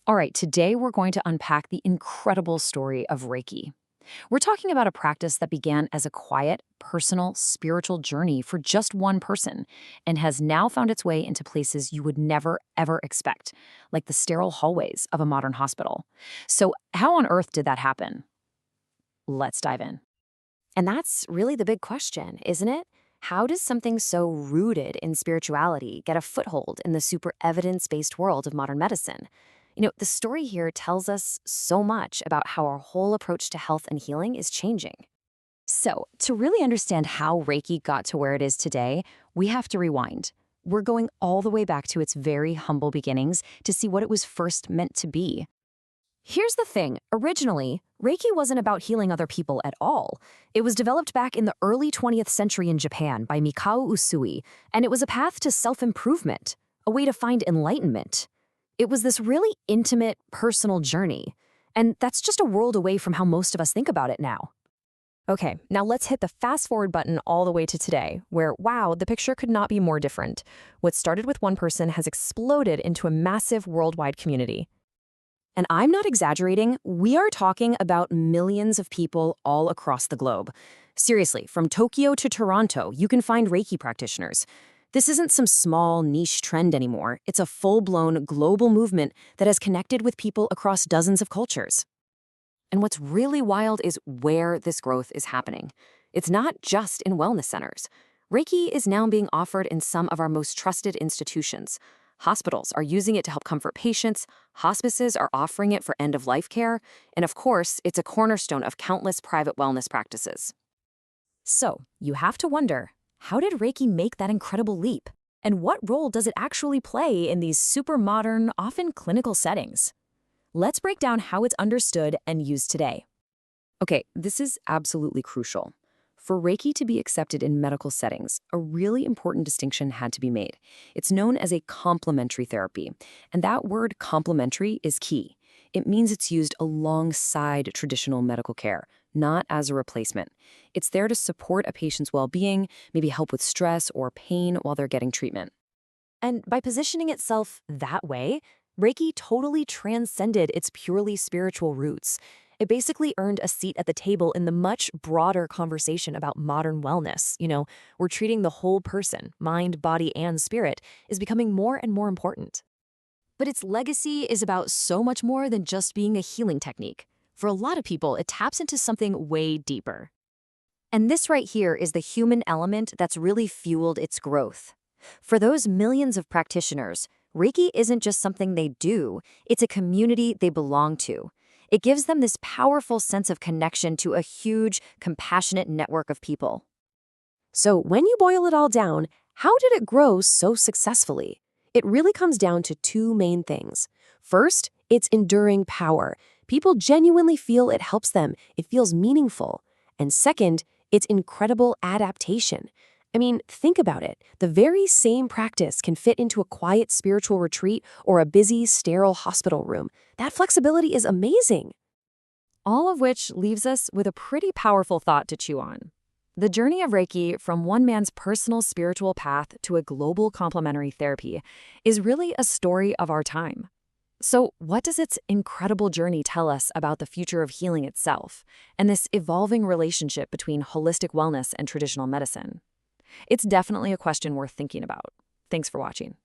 All right, today we're going to unpack the incredible story of Reiki. We're talking about a practice that began as a quiet, personal, spiritual journey for just one person and has now found its way into places you would never, ever expect, like the sterile hallways of a modern hospital. So, how on earth did that happen? Let's dive in. And that's really the big question, isn't it? How does something so rooted in spirituality get a foothold in the super evidence based world of modern medicine? The story here tells us so much about how our whole approach to health and healing is changing. So, to really understand how Reiki got to where it is today, we have to rewind. We're going all the way back to its very humble beginnings to see what it was first meant to be. Here's the thing. Originally, Reiki wasn't about healing other people at all. It was developed back in the early 20th century in Japan by Mikao Usui, and it was a path to self-improvement, a way to find enlightenment. It was this really intimate, personal journey, and that's just a world away from how most of us think about it now. Okay, now let's hit the fast forward button all the way to today, where, wow, the picture could not be more different. What started with one person has exploded into a massive worldwide community. And I'm not exaggerating, we are talking about millions of people all across the globe. Seriously, from Tokyo to Toronto, you can find Reiki practitioners. This isn't some small niche trend anymore. It's a full-blown global movement that has connected with people across dozens of cultures. And what's really wild is where this growth is happening. It's not just in wellness centers. Reiki is now being offered in some of our most trusted institutions. Hospitals are using it to help comfort patients, hospices are offering it for end-of-life care, and of course, it's a cornerstone of countless private wellness practices. So, you have to wonder, how did Reiki make that incredible leap? And what role does it actually play in these super modern, often clinical settings? Let's break down how it's understood and used today. Okay, this is absolutely crucial. For Reiki to be accepted in medical settings, a really important distinction had to be made. It's known as a complementary therapy, and that word complementary is key. It means it's used alongside traditional medical care, not as a replacement. It's there to support a patient's well-being, maybe help with stress or pain while they're getting treatment. And by positioning itself that way, Reiki totally transcended its purely spiritual roots. It basically earned a seat at the table in the much broader conversation about modern wellness. We're treating the whole person, mind, body, and spirit, is becoming more and more important. But its legacy is about so much more than just being a healing technique. For a lot of people, it taps into something way deeper. And this right here is the human element that's really fueled its growth. For those millions of practitioners, Reiki isn't just something they do, it's a community they belong to. It gives them this powerful sense of connection to a huge, compassionate network of people. So when you boil it all down, how did it grow so successfully? It really comes down to two main things. First, its enduring power. People genuinely feel it helps them. It feels meaningful. And second, its incredible adaptation. I mean, think about it. The very same practice can fit into a quiet spiritual retreat or a busy, sterile hospital room. That flexibility is amazing. All of which leaves us with a pretty powerful thought to chew on. The journey of Reiki from one man's personal spiritual path to a global complementary therapy is really a story of our time. So, what does its incredible journey tell us about the future of healing itself and this evolving relationship between holistic wellness and traditional medicine? It's definitely a question worth thinking about. Thanks for watching.